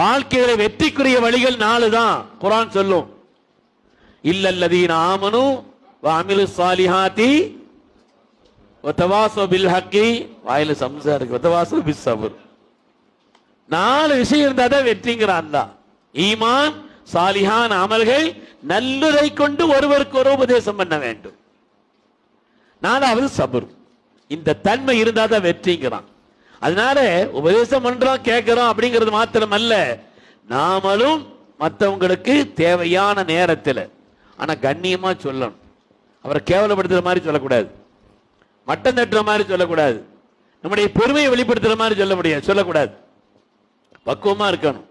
வாழ்க்கையில வெற்றிக்குரிய வழிகள் 4 தான் குர்ஆன் சொல்லும். இல்லல்லதீன ஆமனு வ அமிலு ஸாலிஹாத்தி வ தவாஸோ பில் ஹக்கி, வாயில சம்சா இருக்கு, வ தவாஸோ பிஸ் சப்ர். 4 விஷயம் இருந்தா தான் வெற்றிங்கிறான் தான். ஈமான், சாலிஹான் அமல்கள், நல்லதை கொண்டு ஒருவருக்கு ஒரு உபதேசம் பண்ண வேண்டும். 4வது சபர். இந்த தன்மை இருந்தா தான் வெற்றிங்கிறான். அதனால உபதேசம் பண்றோம் கேட்கிறோம் அப்படிங்கிறது மாத்திரம் அல்ல, நாமளும் மற்றவங்களுக்கு தேவையான நேரத்தில் ஆனா கண்ணியமா சொல்லணும். அவரை கேவலப்படுத்துற மாதிரி சொல்லக்கூடாது, மட்டம் தட்டுற மாதிரி சொல்லக்கூடாது, நம்முடைய பெருமையை வெளிப்படுத்துற மாதிரி சொல்லக்கூடாது. பக்குவமா இருக்கணும்.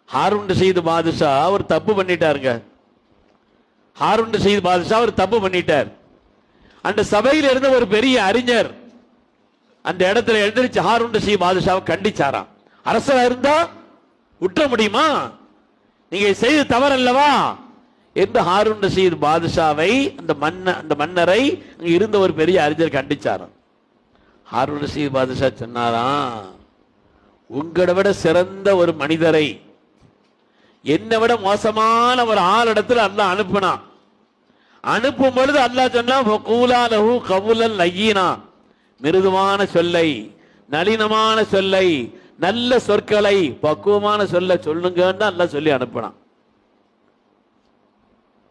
ஹாரூன் ரஷீத் பாதுஷா ஒரு தப்பு பண்ணிட்டாருங்க. ஹாரூன் ரஷீத் பாதுஷா ஒரு தப்பு பண்ணிட்டார். அந்த சபையில் இருந்த ஒரு பெரிய அறிஞர் அந்த இடத்துல எழுந்திருச்சு ஹாரூன் ரஷீத் பாதுஷாவை கண்டிச்சாராம். அரசரா இருந்தா விட்டுற முடியுமா, நீங்க செய்து தவறல்லவா என்று ஹாரூன் ரஷீத் பாதுஷாவை அந்த மன்னரை இருந்த ஒரு பெரிய அறிஞர் கண்டிச்சாராம். ஹாரூன் ரஷீத் பாதுஷா சொன்னாராம், உங்களை விட சிறந்த ஒரு மனிதரை என்னை விட மோசமான ஒரு ஆளிடத்தில் அல்லாஹ் அனுப்பினான். அனுப்பும் பொழுது அல்லாஹ் சொன்னான், மிருதுவான சொல்லை, நளினமான சொல்லை, நல்ல சொற்களை, பக்குவமான சொல்ல சொல்லுங்கன்னு அல்லாஹ் சொல்லி அனுப்பினான்.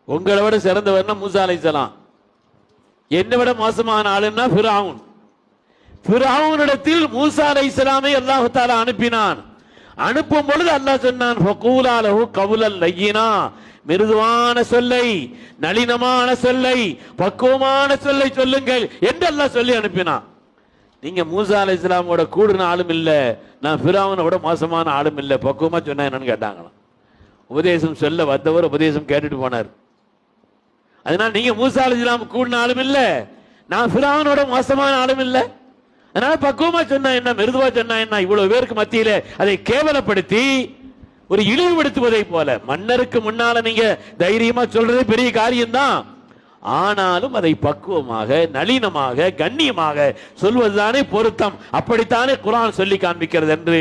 உங்களை விட சிறந்தவர்னா மூசா அலைஹிஸ்ஸலாம், என்னை விட மோசமான ஆளுன்னா ஃபிரௌன். ஃபிரௌனிடத்தில் மூசா அலைஹிஸ்ஸலாமை அல்லாஹ் தஆலா அனுப்பினான். அனுப்பும் பொழுது அல்லாஹ் சொன்னான், ஃபகூலா லஹு கவுலன் லய்யினா, மிருதுவான சொல்லை, நளினமான சொல்லை, பக்குவமான சொல்லை சொல்லுங்கள் என்று அல்லாஹ் சொல்லி அனுப்பினான். நீங்க மூசா அலைஹிஸ்ஸலாமோட கூடுன ஆளும் இல்ல, நான் ஃபிரௌனோட மோசமான ஆளும் இல்ல, பக்குவமா சொன்னா என்னன்னு கேட்டாங்களாம். உபதேசம் சொல்ல வந்தவர் உபதேசம் கேட்டுட்டு போனார். அதனால நீங்க மூசா அலைஹிஸ்ஸலாம் கூடுன ஆளும் இல்ல, நான் ஃபிரௌனோட மோசமான ஆளும் இல்ல, அதனால பக்குவமா சொன்னா என்ன, மிருதுவா சொன்னா என்ன, இவ்வளவு பேருக்கு மத்தியில அதை கேவலப்படுத்தி ஒரு இழிவுபடுத்துவதை போல. மன்னருக்கு முன்னால நீங்க தைரியமா சொல்றது பெரிய காரியம்தான், ஆனாலும் அதை பக்குவமாக, நளினமாக, கண்ணியமாக சொல்வதுதானே பொருத்தம். அப்படித்தானே குர்ஆன் சொல்லி காண்பிக்கிறது என்று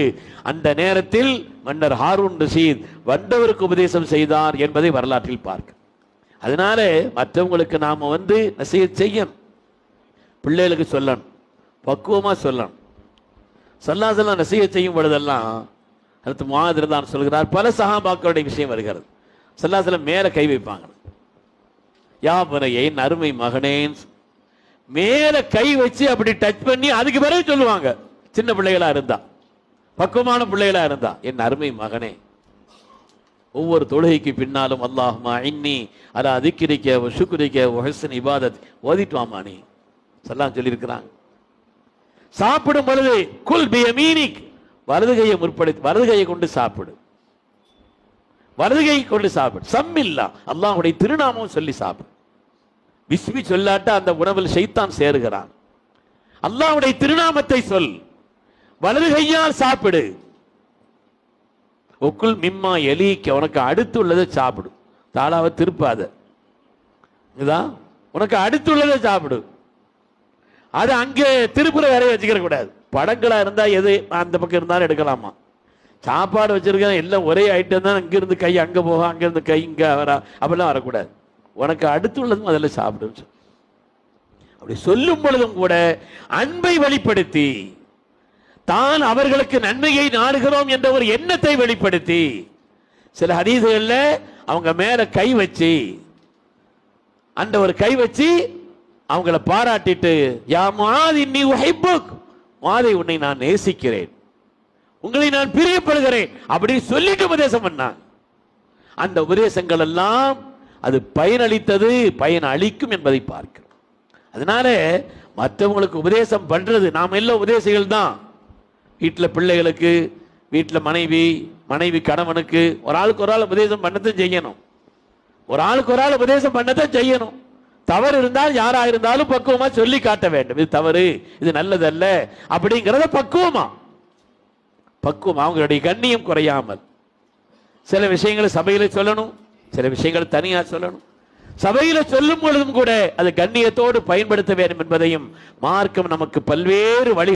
அந்த நேரத்தில் மன்னர் ஹாரூன் ரஷீத் வந்தவருக்கு உபதேசம் செய்தார் என்பதை வரலாற்றில் பார்க்க. அதனால மற்றவங்களுக்கு நாம நசீஹத் செய்யணும், பிள்ளைகளுக்கு சொல்லணும், பக்குவமா சொல்லணும். ஸல்லல்லாஹு அலைஹி வஸல்லம் நசீஹத் செய்யும் பொழுதெல்லாம் அடுத்து முஆத் ரலியல்லாஹு சொல்கிறார், பல சஹாபாக்களுடைய விஷயம் வருகிறது. ஸல்லல்லாஹு அலைஹி வஸல்லம் மேல கை வைப்பாங்க, யா புனையை அருமை மகனேன் மேல கை வச்சு அப்படி டச் பண்ணி அதுக்கு பிறகு சொல்லுவாங்க. சின்ன பிள்ளைகளா இருந்தா, பக்குவமான பிள்ளைகளா இருந்தா, என் அருமை மகனே, ஒவ்வொரு தொழுகைக்கு பின்னாலும் அல்லாஹும்ம இன்னி அலா திக்ரிக வ ஷுக்ரிக வ ஹுஸ்னி இபாதத் ஓதிட்டு வாமா நீ ஸல்லல்லாஹு சொல்லி இருக்கிறாங்க. சாப்பிடும் பொழுது குல் பியமீனிக், வலது கையை முற்படுத்தி வலது கையை கொண்டு சாப்பிடு, வலது கையை கொண்டு சாப்பிடு. சம்மில்லா, அல்லாஹ்வுடைய திருநாமம் சொல்லி சாப்பிடு. பிஸ்மி சொல்லாட்டா அந்த உணவில் ஷைத்தான் சேருகிறான். அல்லாஹ்வுடைய திருநாமத்தை சொல், வலது கையால் சாப்பிடு. ஒக்குல் மிம்மா எலிக்க, உனக்கு அடுத்து உள்ளதை சாப்பிடு, தாளாவை திருப்பாத, இதுதான் உனக்கு அடுத்து உள்ளதை சாப்பிடு. அது அங்கே திருப்புற வேறைய வச்சுக்கிற கூடாது. படங்களா இருந்தா எது அந்த பக்கம் இருந்தாலும் எடுக்கலாமா, சாப்பாடு வச்சிருக்க எல்லாம் ஒரே ஐட்டம் தான், அங்கிருந்து கை அங்க போக, அங்கிருந்து கை இங்க வரா, அப்படிலாம் வரக்கூடாது. உனக்கு அடுத்துள்ளது முதல்ல சாப்பிடு. அப்படி சொல்லும் பொழுதும் கூட அன்பை வெளிப்படுத்தி, தான் அவர்களுக்கு நன்மையை நாடுகிறோம் என்ற ஒரு எண்ணத்தை வெளிப்படுத்தி, சில ஹதீஸ்கள்ல அவங்க மேல கை வச்சு, அந்த ஒரு கை வச்சு அவங்கள பாராட்டிட்டு, யா முஆத் இன்னி உஹிப்புக், முஆதை உன்னை நான் நேசிக்கிறேன், உங்களை நான் பிரியப்படுகிறேன் அப்படி சொல்லிட்டு உபதேசம் பண்ணாங்க. அந்த உபதேசங்கள் எல்லாம் அது பயனளித்தது, பயன் அளிக்கும் என்பதை பார்க்கிறோம். அதனால மற்றவங்களுக்கு உபதேசம் பண்றது, நாம் எல்லாம் உபதேசிகள் தான். வீட்டில் பிள்ளைகளுக்கு, வீட்டில் மனைவி கணவனுக்கு, ஒரு ஆளுக்கு ஒரு ஆள் உபதேசம் பண்ணத்தான் செய்யணும், ஒரு ஆளுக்கு ஒரு ஆள் உபதேசம் பண்ணத்தான் செய்யணும். தவறு இருந்தால் யாரா இருந்தாலும் பக்குவமா சொல்லி காட்ட வேண்டும், இது தவறு, இது நல்லதல்ல அப்படிங்கிறத பக்குவமா அவங்களுடைய கண்ணியம் குறையாமல். சில விஷயங்களை சபையில சொல்லணும், சில விஷயங்களை தனியா சொல்லணும். சபையில சொல்லும் பொழுதும் கூட அது கண்ணியத்தோடு பயன்படுத்த வேண்டும் என்பதையும் மார்க்கம் நமக்கு பல்வேறு வழி